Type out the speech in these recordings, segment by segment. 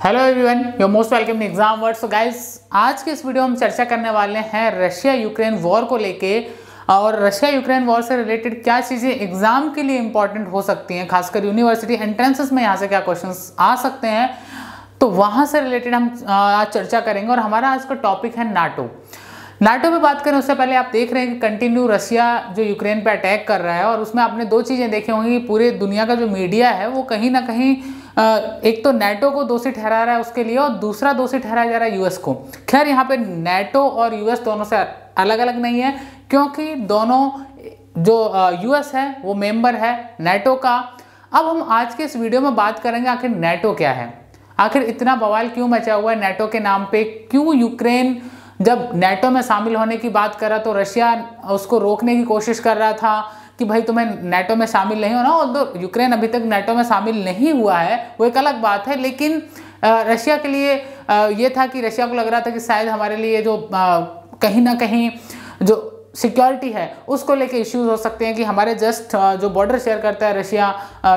Hello everyone, your most welcome in exam word. So guys, आज के इस video में हम चर्चा करने वाले हैं रशिया यूक्रेन वॉर को लेके, और रशिया यूक्रेन वॉर से रिलेटेड क्या चीज़ें एग्जाम के लिए इंपॉर्टेंट हो सकती हैं, खासकर यूनिवर्सिटी एंट्रेंसेस में यहाँ से क्या क्वेश्चंस आ सकते हैं, तो वहाँ से रिलेटेड हम आज चर्चा करेंगे। और हमारा आज का टॉपिक है नाटो। नाटो पे बात करें उससे पहले आप देख रहे हैं कि कंटिन्यू रशिया जो यूक्रेन पे अटैक कर रहा है, और उसमें आपने दो चीज़ें देखी होंगी कि पूरे दुनिया का जो मीडिया है वो कहीं ना कहीं एक तो नाटो को दोषी ठहरा रहा है उसके लिए, और दूसरा दोषी ठहराया जा रहा है यूएस को। खैर यहाँ पे नाटो और यूएस दोनों से अलग अलग नहीं है, क्योंकि दोनों जो यूएस है वो मेंबर है नाटो का। अब हम आज के इस वीडियो में बात करेंगे आखिर नाटो क्या है, आखिर इतना बवाल क्यों मचा हुआ है नाटो के नाम पे, क्यों यूक्रेन जब नाटो में शामिल होने की बात करा तो रशिया उसको रोकने की कोशिश कर रहा था कि भाई तुम्हें नाटो में शामिल नहीं होना। और तो यूक्रेन अभी तक नाटो में शामिल नहीं हुआ है, वो एक अलग बात है, लेकिन रशिया के लिए ये था कि रशिया को लग रहा था कि शायद हमारे लिए जो कहीं ना कहीं जो सिक्योरिटी है उसको लेके इश्यूज हो सकते हैं कि हमारे जस्ट जो बॉर्डर शेयर करता है रशिया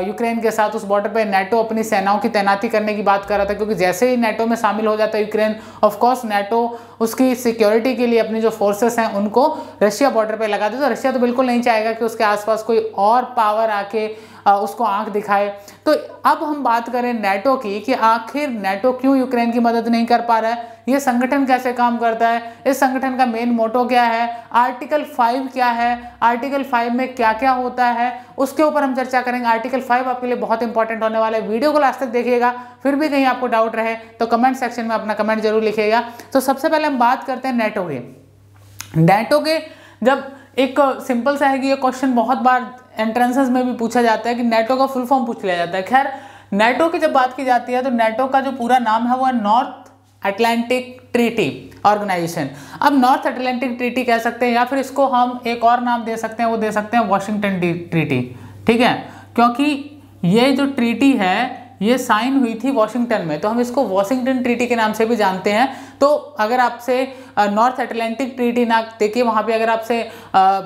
यूक्रेन के साथ, उस बॉर्डर पे नाटो अपनी सेनाओं की तैनाती करने की बात कर रहा था, क्योंकि जैसे ही नाटो में शामिल हो जाता है यूक्रेन, ऑफ कोर्स नाटो उसकी सिक्योरिटी के लिए अपनी जो फोर्सेस हैं उनको रशिया बॉर्डर पे लगा दे। तो रशिया तो बिल्कुल नहीं चाहेगा कि उसके आसपास कोई और पावर आके उसको आंख दिखाए। तो अब हम बात करें नाटो की कि आखिर नाटो क्यों यूक्रेन की मदद नहीं कर पा रहा है, ये संगठन कैसे काम करता है, इस संगठन का मेन मोटो क्या है, आर्टिकल 5 क्या है, आर्टिकल 5 में क्या क्या होता है, उसके ऊपर हम चर्चा करेंगे। आर्टिकल 5 आपके लिए बहुत इंपॉर्टेंट होने वाला है, वीडियो को लास्ट तक देखिएगा। फिर भी कहीं आपको डाउट रहे तो कमेंट सेक्शन में अपना कमेंट जरूर लिखिएगा। तो सबसे पहले हम बात करते हैं नाटो के। जब एक सिंपल सा है कि ये क्वेश्चन बहुत बार एंट्रेंसेस में भी पूछा जाता है कि नाटो का फुल फॉर्म पूछ लिया जाता है। खैर, नाटो की जब बात की जाती है तो नाटो का जो पूरा नाम है वो है नॉर्थ अटलांटिक ट्रीटी ऑर्गेनाइजेशन। अब नॉर्थ अटलांटिक ट्रीटी कह सकते हैं, या फिर इसको हम एक और नाम दे सकते हैं, वो दे सकते हैं वॉशिंगटन ट्रीटी। ठीक है, क्योंकि ये जो ट्रीटी है ये साइन हुई थी वॉशिंगटन में, तो हम इसको वॉशिंगटन ट्रीटी के नाम से भी जानते हैं। तो अगर आपसे नॉर्थ अटलांटिक ट्रीटी ना देखिए, वहाँ पे अगर आपसे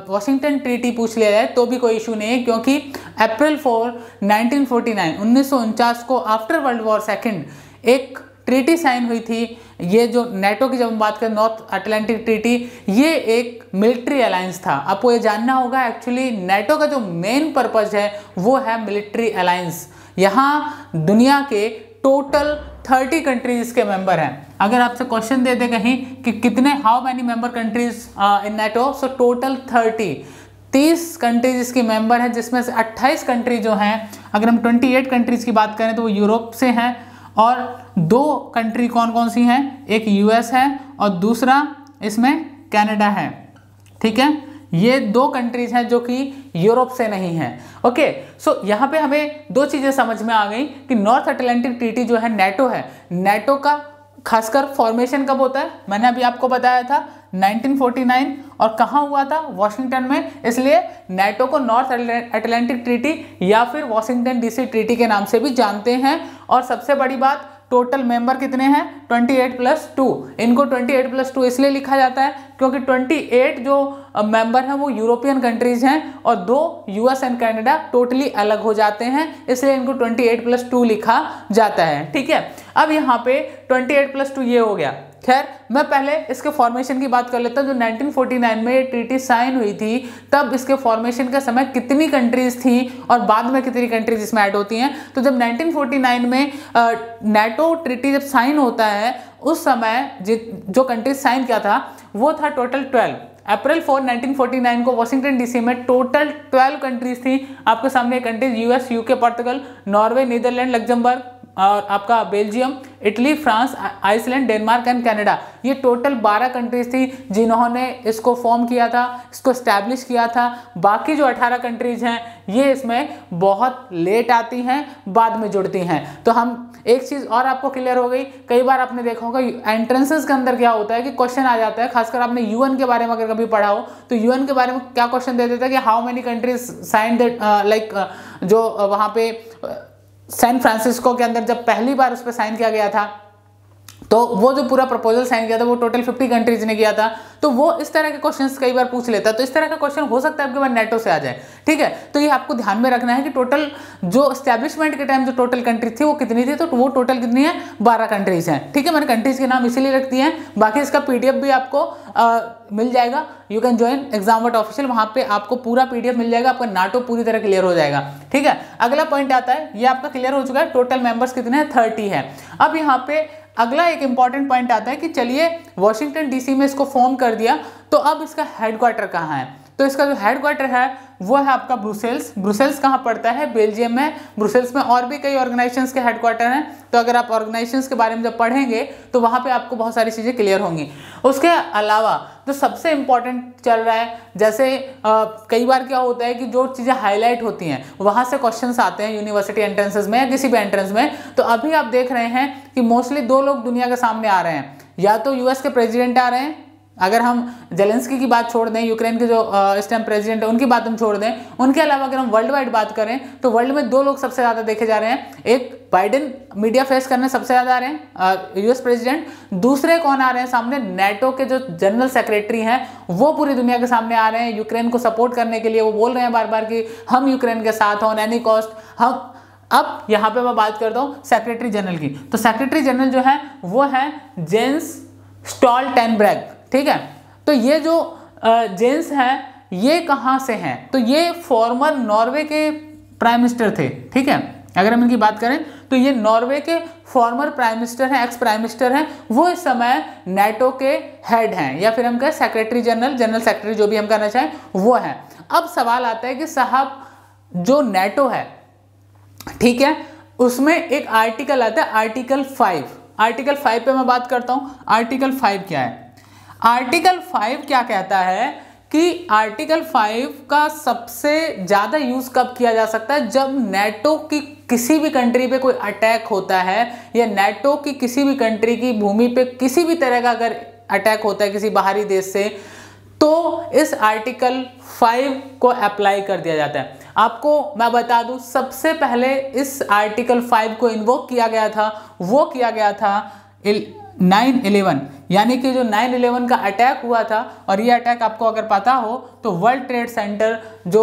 वॉशिंगटन ट्रीटी पूछ लिया जाए तो भी कोई इशू नहीं है, क्योंकि अप्रैल 4 1949 को आफ्टर वर्ल्ड वॉर सेकेंड एक ट्रीटी साइन हुई थी। ये जो नाटो की जब हम बात करें नॉर्थ अटलांटिक ट्रीटी, ये एक मिलिट्री अलायंस था। आपको ये जानना होगा एक्चुअली नाटो का जो मेन पर्पज है वो है मिलिट्री अलायंस। यहाँ दुनिया के टोटल 30 कंट्रीज के मेंबर हैं। अगर आपसे क्वेश्चन दे दे कहीं कि कितने how many member countries in NATO, so total 30 countries इसकी मेंबर हैं, जिसमें से 28 कंट्री जो हैं, अगर हम 28 कंट्रीज की बात करें तो वो यूरोप से हैं, और 2 कंट्री कौन कौन सी हैं, एक यूएस है और दूसरा इसमें कनाडा है। ठीक है, ये 2 कंट्रीज हैं जो कि यूरोप से नहीं है। ओके, सो यहाँ पे हमें 2 चीजें समझ में आ गई कि नॉर्थ अटलांटिक ट्रीटी जो है नाटो है, नाटो का खासकर फॉर्मेशन कब होता है, मैंने अभी आपको बताया था 1949, और कहाँ हुआ था, वॉशिंगटन में। इसलिए नाटो को नॉर्थ अटलांटिक ट्रीटी या फिर वॉशिंगटन डीसी ट्रीटी के नाम से भी जानते हैं। और सबसे बड़ी बात, टोटल मेंबर कितने हैं, 28+2। इनको 28+2 इसलिए लिखा जाता है क्योंकि 28 जो मेंबर हैं वो यूरोपियन कंट्रीज हैं, और 2 यूएस एंड कनाडा टोटली अलग हो जाते हैं, इसलिए इनको 28+2 लिखा जाता है। ठीक है, अब यहाँ पे 28+2 ये हो गया। खैर, मैं पहले इसके फॉर्मेशन की बात कर लेता हूँ। जो 1949 में ये ट्रीटी साइन हुई थी, तब इसके फॉर्मेशन के समय कितनी कंट्रीज थी और बाद में कितनी कंट्रीज इसमें ऐड होती हैं। तो जब 1949 में नाटो ट्रीटी जब साइन होता है, उस समय जो कंट्रीज साइन किया था वो था टोटल 12। अप्रैल 4 1949 को वॉशिंगटन डीसी में टोटल 12 कंट्रीज थी। आपके सामने countries US, UK, Portugal, Norway, Netherland, Luxembourg, और आपका Belgium, Italy, France, Iceland, Denmark and Canada. ये टोटल 12 कंट्रीज थी जिन्होंने इसको फॉर्म किया था, इसको स्टैब्लिश किया था। बाकी जो 18 कंट्रीज हैं ये इसमें बहुत लेट आती हैं, बाद में जुड़ती हैं। तो हम एक चीज़ और आपको क्लियर हो गई, कई बार आपने देखा होगा एंट्रेंसेस के अंदर क्या होता है कि क्वेश्चन आ जाता है, खासकर आपने यूएन के बारे में अगर कभी पढ़ा हो तो यूएन के बारे में क्या क्वेश्चन दे देता है कि how many countries sign that, like जो वहाँ पे सैन फ्रांसिस्को के अंदर जब पहली बार उस पर साइन किया गया था तो वो जो पूरा प्रपोजल साइन किया था वो टोटल 50 कंट्रीज ने किया था। तो वो इस तरह के क्वेश्चंस कई बार पूछ लेता है, तो इस तरह का क्वेश्चन हो सकता है आपके पास नेटो से आ जाए, ठीक है। तो ये आपको ध्यान में रखना है कि टोटल जो एस्टैब्लिशमेंट के टाइम जो टोटल कंट्री थी वो कितनी थी, तो वो टोटल कितनी है, 12 कंट्रीज हैं, ठीक है। मैंने कंट्रीज के नाम इसीलिए रख दिए हैं, बाकी इसका पीडीएफ भी आपको मिल जाएगा। यू कैन ज्वाइन एग्जामवर्ट ऑफिशियल, वहां पे आपको पूरा पीडीएफ मिल जाएगा, आपका नाटो पूरी तरह क्लियर हो जाएगा, ठीक है। अगला पॉइंट आता है, ये आपका क्लियर हो चुका है, टोटल मेंबर्स कितने हैं, 30 है। अब यहाँ पे अगला एक इंपॉर्टेंट पॉइंट आता है कि चलिए वॉशिंगटन डीसी में इसको फॉर्म कर दिया, तो अब इसका हेडक्वार्टर कहाँ है, तो इसका जो हेडक्वार्टर है वो है आपका ब्रुसेल्स। ब्रुसेल्स कहाँ पड़ता है, बेल्जियम में। ब्रुसेल्स में और भी कई ऑर्गेनाइजेशंस के हेडक्वार्टर हैं, तो अगर आप ऑर्गेनाइजेशंस के बारे में जब पढ़ेंगे तो वहाँ पे आपको बहुत सारी चीज़ें क्लियर होंगी। उसके अलावा जो सबसे इम्पॉर्टेंट चल रहा है, जैसे कई बार क्या होता है कि जो चीज़ें हाईलाइट होती हैं वहाँ से क्वेश्चंस आते हैं यूनिवर्सिटी एंट्रेंसेज में या किसी भी एंट्रेंस में। तो अभी आप देख रहे हैं कि मोस्टली 2 लोग दुनिया के सामने आ रहे हैं, या तो यूएस के प्रेसिडेंट आ रहे हैं, अगर हम जेलेंस्की की बात छोड़ दें, यूक्रेन के जो इस टाइम प्रेसिडेंट है उनकी बात हम छोड़ दें, उनके अलावा अगर हम वर्ल्ड वाइड बात करें तो वर्ल्ड में 2 लोग सबसे ज़्यादा देखे जा रहे हैं। एक बाइडेन मीडिया फेस करने सबसे ज़्यादा आ रहे हैं, यूएस प्रेसिडेंट। दूसरे कौन आ रहे हैं सामने, नेटो के जो जनरल सेक्रेटरी हैं वो पूरी दुनिया के सामने आ रहे हैं यूक्रेन को सपोर्ट करने के लिए। वो बोल रहे हैं बार बार कि हम यूक्रेन के साथ ऑन एनी कॉस्ट हम। अब यहाँ पे मैं बात करता हूँ सेक्रेटरी जनरल की, तो सेक्रेटरी जनरल जो है वो है जेंस स्टोल्टेनबर्ग, ठीक है। तो ये जो जेंस हैं ये कहाँ से हैं, तो ये फॉर्मर नॉर्वे के प्राइम मिनिस्टर थे, ठीक है। अगर हम इनकी बात करें तो ये नॉर्वे के फॉर्मर प्राइम मिनिस्टर हैं, एक्स प्राइम मिनिस्टर हैं, वो इस समय नेटो के हेड हैं, या फिर हम कहें सेक्रेटरी जनरल, जनरल सेक्रेटरी, जो भी हम कहना चाहें वो है। अब सवाल आता है कि साहब जो नेटो है, ठीक है, उसमें एक आर्टिकल आता है आर्टिकल 5। आर्टिकल 5 पे मैं बात करता हूं। आर्टिकल 5 क्या है, आर्टिकल 5 क्या कहता है कि आर्टिकल 5 का सबसे ज्यादा यूज कब किया जा सकता है, जब नेटो की किसी भी कंट्री पे कोई अटैक होता है, या नेटो की किसी भी कंट्री की भूमि पे किसी भी तरह का अगर अटैक होता है किसी बाहरी देश से, तो इस आर्टिकल 5 को अप्लाई कर दिया जाता है। आपको मैं बता दूं, सबसे पहले इस आर्टिकल 5 को इन्वोक किया गया था, वो किया गया था 9/11, यानी कि जो 9/11 का अटैक हुआ था। और ये अटैक आपको अगर पता हो तो वर्ल्ड ट्रेड सेंटर जो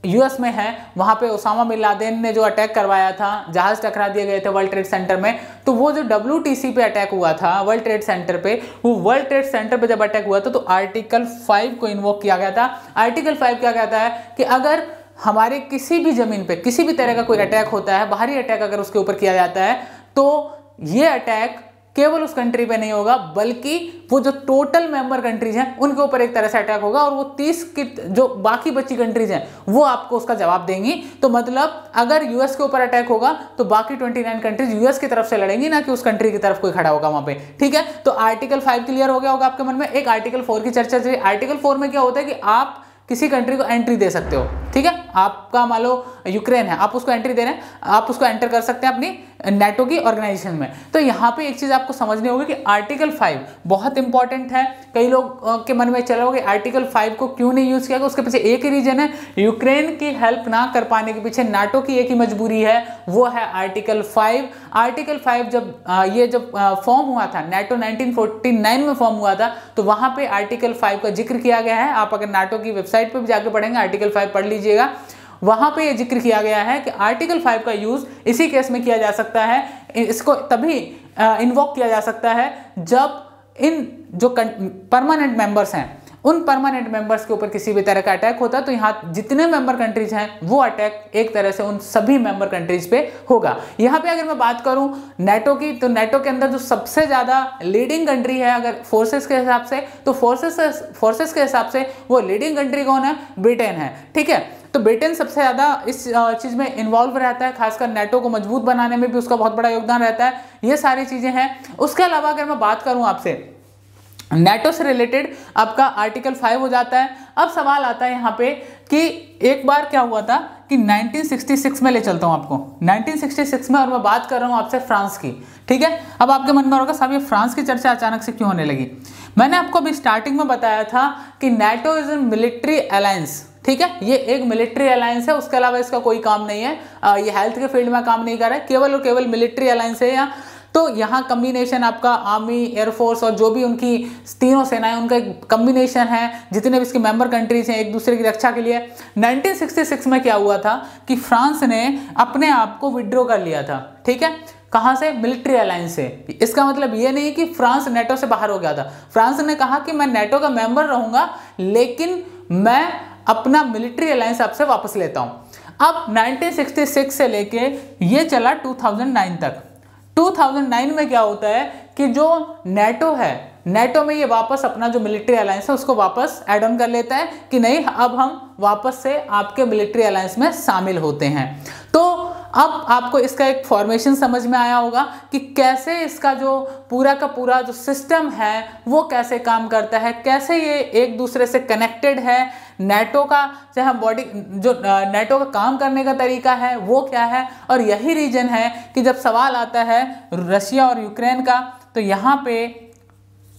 यूएस में है, वहाँ पे ओसामा बिन लादेन ने जो अटैक करवाया था, जहाज टकरा दिए गए थे वर्ल्ड ट्रेड सेंटर में, तो वो जो WTC पे अटैक हुआ था वर्ल्ड ट्रेड सेंटर पे, वो वर्ल्ड ट्रेड सेंटर पे जब अटैक हुआ था तो आर्टिकल 5 को इन्वोक किया गया था। आर्टिकल 5 क्या कहता है कि अगर हमारे किसी भी जमीन पे किसी भी तरह का कोई अटैक होता है, बाहरी अटैक अगर उसके ऊपर किया जाता है, तो ये अटैक केवल उस कंट्री पे नहीं होगा, बल्कि वो जो टोटल मेंबर कंट्रीज हैं उनके ऊपर एक तरह से अटैक होगा, और वो 30 की जो बाकी बची कंट्रीज हैं वो आपको उसका जवाब देंगी। तो मतलब अगर यूएस के ऊपर अटैक होगा तो बाकी 29 कंट्रीज यूएस की तरफ से लड़ेंगी, ना कि उस कंट्री की तरफ कोई खड़ा होगा वहां पे, ठीक है। तो आर्टिकल 5 क्लियर हो गया होगा आपके मन में। एक आर्टिकल 4 की चर्चा चली। आर्टिकल 4 में क्या होता है कि आप किसी कंट्री को एंट्री दे सकते हो, ठीक है। आपका मान लो यूक्रेन है, आप उसको एंट्री दे रहे हैं, आप उसको एंटर कर सकते हैं अपनी नेटो की ऑर्गेनाइजेशन में। तो यहाँ पे एक चीज आपको समझनी होगी कि आर्टिकल 5 बहुत इंपॉर्टेंट है। कई लोग के मन में चला होगा आर्टिकल 5 को क्यों नहीं यूज किया गया, उसके पीछे एक ही रीजन है, यूक्रेन की हेल्प ना कर पाने के पीछे नाटो की एक ही मजबूरी है, वो है आर्टिकल 5। आर्टिकल 5 जब फॉर्म हुआ था, नाटो 1949 में फॉर्म हुआ था, तो वहां पे आर्टिकल 5 का जिक्र किया गया है। आप अगर नाटो की वेबसाइट पे भी जाकर पढ़ेंगे, आर्टिकल 5 पढ़ लीजिएगा, वहां पे ये जिक्र किया गया है कि आर्टिकल 5 का यूज इसी केस में किया जा सकता है, इसको तभी इन्वोक किया जा सकता है जब इन जो परमानेंट मेंबर्स हैं, उन परमानेंट मेंबर्स के ऊपर किसी भी तरह का अटैक होता है, तो यहाँ जितने मेंबर कंट्रीज हैं वो अटैक एक तरह से उन सभी मेंबर कंट्रीज पे होगा। यहाँ पे अगर मैं बात करूं नेटो की, तो नेटो के अंदर जो सबसे ज्यादा लीडिंग कंट्री है अगर फोर्सेस के हिसाब से, तो फोर्सेस के हिसाब से वो लीडिंग कंट्री कौन है, ब्रिटेन है, ठीक है। तो ब्रिटेन सबसे ज्यादा इस चीज में इन्वॉल्व रहता है, खासकर नेटो को मजबूत बनाने में भी उसका बहुत बड़ा योगदान रहता है। ये सारी चीजें हैं। उसके अलावा अगर मैं बात करूं आपसे नेटो से रिलेटेड, आपका आर्टिकल 5 हो जाता है। अब सवाल आता है यहाँ पे कि एक बार क्या हुआ था कि 1966 में ले चलता हूँ आपको, 1966 में, और मैं बात कर रहा हूँ आपसे फ्रांस की, ठीक है। अब आपके मन में होगा साहब ये फ्रांस की चर्चा अचानक से क्यों होने लगी। मैंने आपको अभी स्टार्टिंग में बताया था कि NATO is a military alliance, ठीक है। ये एक मिलिट्री अलायंस है, उसके अलावा इसका कोई काम नहीं है, ये हेल्थ के फील्ड में काम नहीं कर रहा है, केवल और केवल मिलिट्री अलायंस है। या तो यहाँ कम्बिनेशन आपका आर्मी, एयरफोर्स और जो भी उनकी तीनों सेनाएं, उनका एक कम्बिनेशन है, जितने भी इसके मेंबर कंट्रीज हैं एक दूसरे की रक्षा के लिए। 1966 में क्या हुआ था कि फ्रांस ने अपने आप को विड्रॉ कर लिया था, ठीक है, कहां से? मिलिट्री अलायंस से। इसका मतलब ये नहीं कि फ्रांस नेटो से बाहर हो गया था। फ्रांस ने कहा कि मैं नेटो का मेंबर रहूंगा, लेकिन मैं अपना मिलिट्री अलायंस आपसे वापस लेता हूं। अब 1966 से लेके ये चला 2009 तक। 2009 में क्या होता है कि जो नेटो है, नेटो में ये वापस अपना जो मिलिट्री अलायंस है उसको वापस ऐड ऑन कर लेता है कि नहीं, अब हम वापस से आपके मिलिट्री अलायंस में शामिल होते हैं। तो अब आपको इसका एक फॉर्मेशन समझ में आया होगा कि कैसे इसका जो पूरा का पूरा जो सिस्टम है वो कैसे काम करता है, कैसे ये एक दूसरे से कनेक्टेड है। नेटो का चाहे बॉडी जो नेटो का काम करने का तरीका है वो क्या है। और यही रीजन है कि जब सवाल आता है रशिया और यूक्रेन का, तो यहाँ पे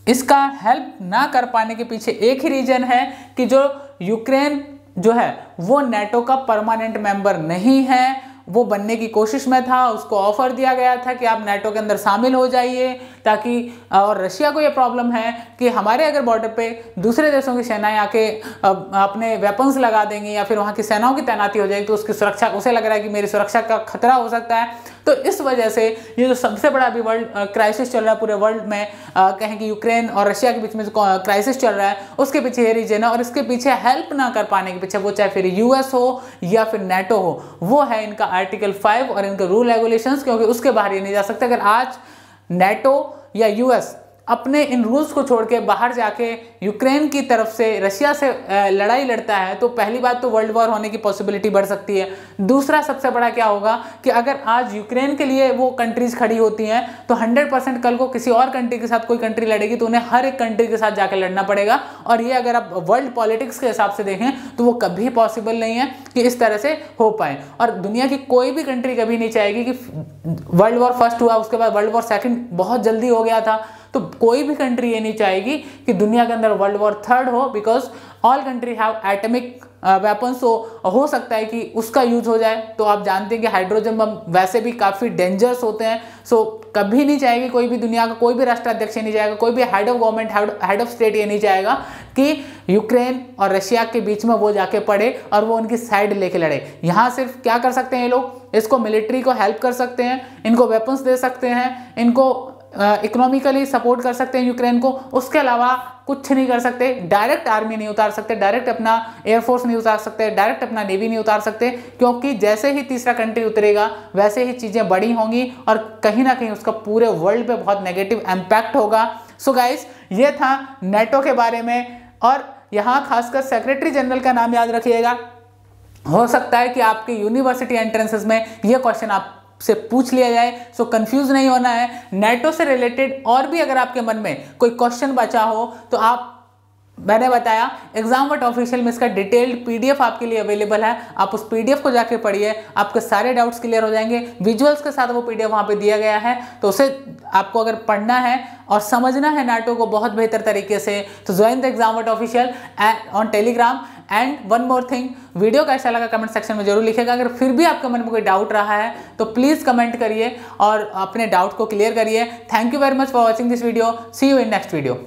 इसका हेल्प ना कर पाने के पीछे एक ही रीजन है कि जो यूक्रेन जो है वो नेटो का परमानेंट मेंबर नहीं है। वो बनने की कोशिश में था, उसको ऑफर दिया गया था कि आप नेटो के अंदर शामिल हो जाइए, ताकि और रशिया को ये प्रॉब्लम है कि हमारे अगर बॉर्डर पे दूसरे देशों की सेनाएं आके अपने वेपन्स लगा देंगी या फिर वहाँ की सेनाओं की तैनाती हो जाएगी, तो उसकी सुरक्षा, उसे लग रहा है कि मेरी सुरक्षा का खतरा हो सकता है। तो इस वजह से ये जो सबसे बड़ा अभी वर्ल्ड क्राइसिस चल रहा है पूरे वर्ल्ड में, कहें कि यूक्रेन और रशिया के बीच में जो क्राइसिस चल रहा है उसके पीछे ये रीजन है। और इसके पीछे हेल्प ना कर पाने के पीछे, वो चाहे फिर यूएस हो या फिर नेटो हो, वो है इनका आर्टिकल 5 और इनके रूल रेगुलेशंस, क्योंकि उसके बाहर ये नहीं जा सकते। अगर आज नेटो या यूएस अपने इन रूल्स को छोड़ के बाहर जाके यूक्रेन की तरफ से रशिया से लड़ाई लड़ता है, तो पहली बात तो वर्ल्ड वॉर होने की पॉसिबिलिटी बढ़ सकती है। दूसरा सबसे बड़ा क्या होगा कि अगर आज यूक्रेन के लिए वो कंट्रीज खड़ी होती हैं, तो 100% कल को किसी और कंट्री के साथ कोई कंट्री लड़ेगी तो उन्हें हर एक कंट्री के साथ जाकर लड़ना पड़ेगा। और ये अगर आप वर्ल्ड पॉलिटिक्स के हिसाब से देखें तो वो कभी पॉसिबल नहीं है कि इस तरह से हो पाए। और दुनिया की कोई भी कंट्री कभी नहीं चाहेगी कि वर्ल्ड वॉर फर्स्ट हुआ, उसके बाद वर्ल्ड वॉर सेकंड बहुत जल्दी हो गया था, तो कोई भी कंट्री ये नहीं चाहेगी कि दुनिया के अंदर वर्ल्ड वॉर थर्ड हो, because all country have atomic weapons. हो सकता है कि उसका यूज हो जाए। तो आप जानते हैं कि हाइड्रोजन बम वैसे भी काफ़ी डेंजरस होते हैं। सो कभी नहीं चाहेगी कोई भी, दुनिया का कोई भी राष्ट्राध्यक्ष नहीं चाहेगा, कोई भी head of government, head of state ये नहीं चाहेगा कि यूक्रेन और रशिया के बीच में वो जाके पड़े और वो उनकी साइड लेके लड़े। यहाँ सिर्फ क्या कर सकते हैं ये लोग, इसको मिलिट्री को हेल्प कर सकते हैं, इनको वेपन्स दे सकते हैं, इनको इकोनॉमिकली सपोर्ट कर सकते हैं यूक्रेन को। उसके अलावा कुछ नहीं कर सकते। डायरेक्ट आर्मी नहीं उतार सकते, डायरेक्ट अपना एयरफोर्स नहीं उतार सकते, डायरेक्ट अपना नेवी नहीं उतार सकते, क्योंकि जैसे ही तीसरा कंट्री उतरेगा वैसे ही चीज़ें बड़ी होंगी और कहीं ना कहीं उसका पूरे वर्ल्ड पे बहुत नेगेटिव इम्पैक्ट होगा। सो गाइस, ये था नेटो के बारे में। और यहाँ खासकर सेक्रेटरी जनरल का नाम याद रखिएगा। हो सकता है कि आपके यूनिवर्सिटी एंट्रेंसेस में ये क्वेश्चन आप से पूछ लिया जाए। सो कंफ्यूज नहीं होना है। नेटो से रिलेटेड और भी अगर आपके मन में कोई क्वेश्चन बचा हो तो आप, मैंने बताया एग्जामवट ऑफिशियल में इसका डिटेल्ड पीडीएफ आपके लिए अवेलेबल है। आप उस पीडीएफ को जाके पढ़िए, आपके सारे डाउट्स क्लियर हो जाएंगे। विजुअल्स के साथ वो पीडीएफ वहाँ पे दिया गया है, तो उसे आपको अगर पढ़ना है और समझना है नाटो को बहुत बेहतर तरीके से, तो join the Examwat official on Telegram. And one more thing, video कैसा लगा कमेंट सेक्शन में जरूर लिखिएगा। अगर फिर भी आपके मन में कोई डाउट रहा है तो प्लीज़ कमेंट करिए और अपने डाउट को क्लियर करिए। Thank you very much for watching this video. See you in next video.